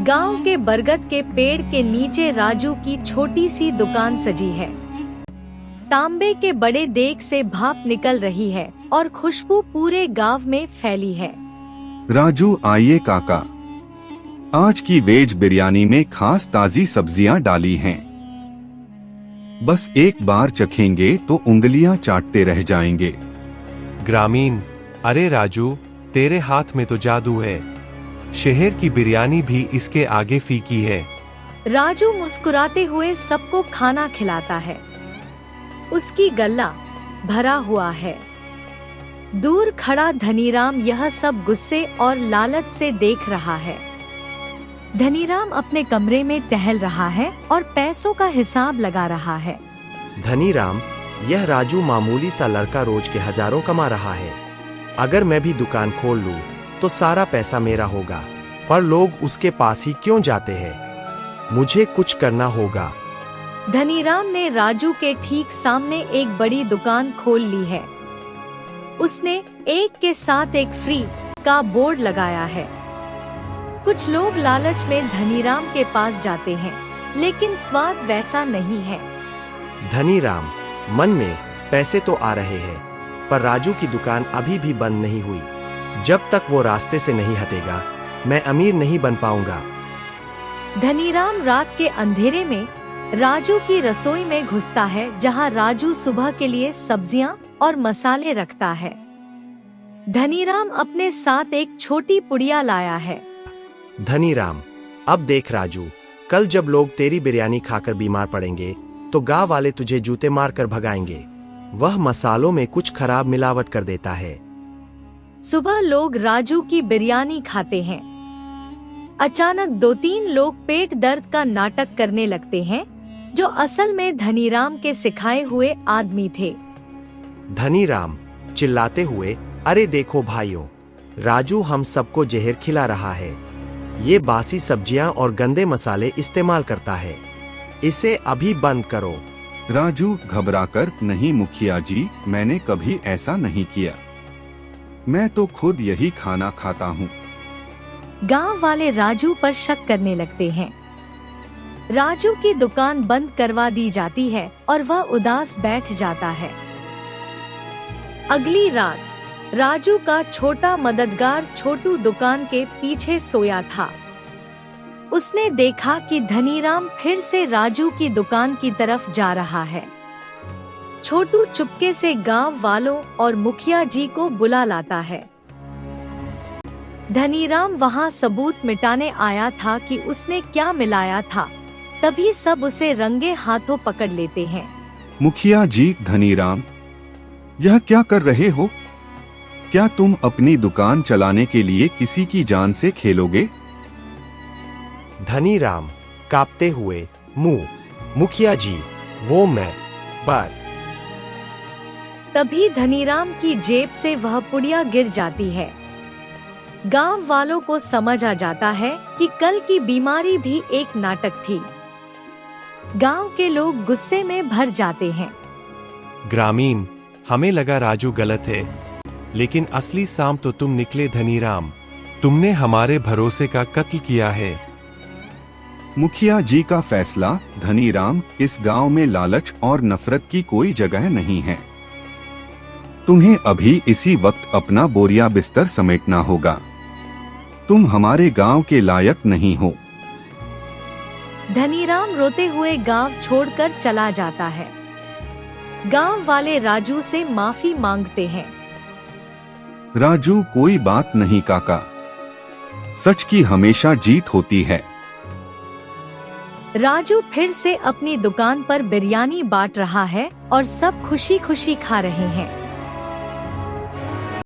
गांव के बरगद के पेड़ के नीचे राजू की छोटी सी दुकान सजी है। तांबे के बड़े देग से भाप निकल रही है और खुशबू पूरे गांव में फैली है। राजू, आइए काका, आज की वेज बिरयानी में खास ताजी सब्जियां डाली हैं। बस एक बार चखेंगे तो उंगलियां चाटते रह जाएंगे। ग्रामीण, अरे राजू, तेरे हाथ में तो जादू है। शहर की बिरयानी भी इसके आगे फीकी है। राजू मुस्कुराते हुए सबको खाना खिलाता है। उसकी गल्ला भरा हुआ है। दूर खड़ा धनीराम यह सब गुस्से और लालच से देख रहा है। धनीराम अपने कमरे में टहल रहा है और पैसों का हिसाब लगा रहा है। धनीराम, यह राजू मामूली सा लड़का रोज के हजारों कमा रहा है। अगर मैं भी दुकान खोल लूं तो सारा पैसा मेरा होगा, पर लोग उसके पास ही क्यों जाते हैं? मुझे कुछ करना होगा। धनीराम ने राजू के ठीक सामने एक बड़ी दुकान खोल ली है। उसने एक के साथ एक फ्री का बोर्ड लगाया है। कुछ लोग लालच में धनीराम के पास जाते हैं, लेकिन स्वाद वैसा नहीं है। धनीराम मन में पैसे तो आ रहे हैं, पर राजू की दुकान अभी भी बंद नहीं हुई। जब तक वो रास्ते से नहीं हटेगा, मैं अमीर नहीं बन पाऊंगा। धनीराम रात के अंधेरे में राजू की रसोई में घुसता है, जहां राजू सुबह के लिए सब्जियां और मसाले रखता है। धनीराम अपने साथ एक छोटी पुड़िया लाया है। धनीराम, अब देख राजू, कल जब लोग तेरी बिरयानी खाकर बीमार पड़ेंगे तो गांव वाले तुझे जूते मारकर भगाएंगे। वह मसालों में कुछ खराब मिलावट कर देता है। सुबह लोग राजू की बिरयानी खाते हैं। अचानक 2-3 लोग पेट दर्द का नाटक करने लगते हैं, जो असल में धनीराम के सिखाए हुए आदमी थे। धनीराम चिल्लाते हुए, अरे देखो भाइयों, राजू हम सबको जहर खिला रहा है। ये बासी सब्जियां और गंदे मसाले इस्तेमाल करता है। इसे अभी बंद करो। राजू घबराकर, नहीं मुखिया जी, मैंने कभी ऐसा नहीं किया। मैं तो खुद यही खाना खाता हूँ। गांव वाले राजू पर शक करने लगते हैं। राजू की दुकान बंद करवा दी जाती है और वह उदास बैठ जाता है। अगली रात राजू का छोटा मददगार छोटू दुकान के पीछे सोया था। उसने देखा कि धनीराम फिर से राजू की दुकान की तरफ जा रहा है। छोटू चुपके से गांव वालों और मुखिया जी को बुला लाता है। धनीराम वहां सबूत मिटाने आया था कि उसने क्या मिलाया था। तभी सब उसे रंगे हाथों पकड़ लेते हैं। मुखिया जी, धनीराम, यह क्या कर रहे हो? क्या तुम अपनी दुकान चलाने के लिए किसी की जान से खेलोगे? धनीराम कांपते हुए, मुंह, मुखिया जी, वो मैं बस। तभी धनीराम की जेब से वह पुड़िया गिर जाती है। गांव वालों को समझ आ जाता है कि कल की बीमारी भी एक नाटक थी। गांव के लोग गुस्से में भर जाते हैं। ग्रामीण, हमें लगा राजू गलत है, लेकिन असली सांप तो तुम निकले धनीराम। तुमने हमारे भरोसे का कत्ल किया है। मुखिया जी का फैसला। धनीराम, इस गांव में लालच और नफरत की कोई जगह नहीं है। तुम्हें अभी इसी वक्त अपना बोरिया बिस्तर समेटना होगा। तुम हमारे गांव के लायक नहीं हो। धनीराम रोते हुए गांव छोड़कर चला जाता है। गांव वाले राजू से माफी मांगते हैं। राजू, कोई बात नहीं काका, सच की हमेशा जीत होती है। राजू फिर से अपनी दुकान पर बिरयानी बांट रहा है और सब खुशी खुशी खा रहे हैं।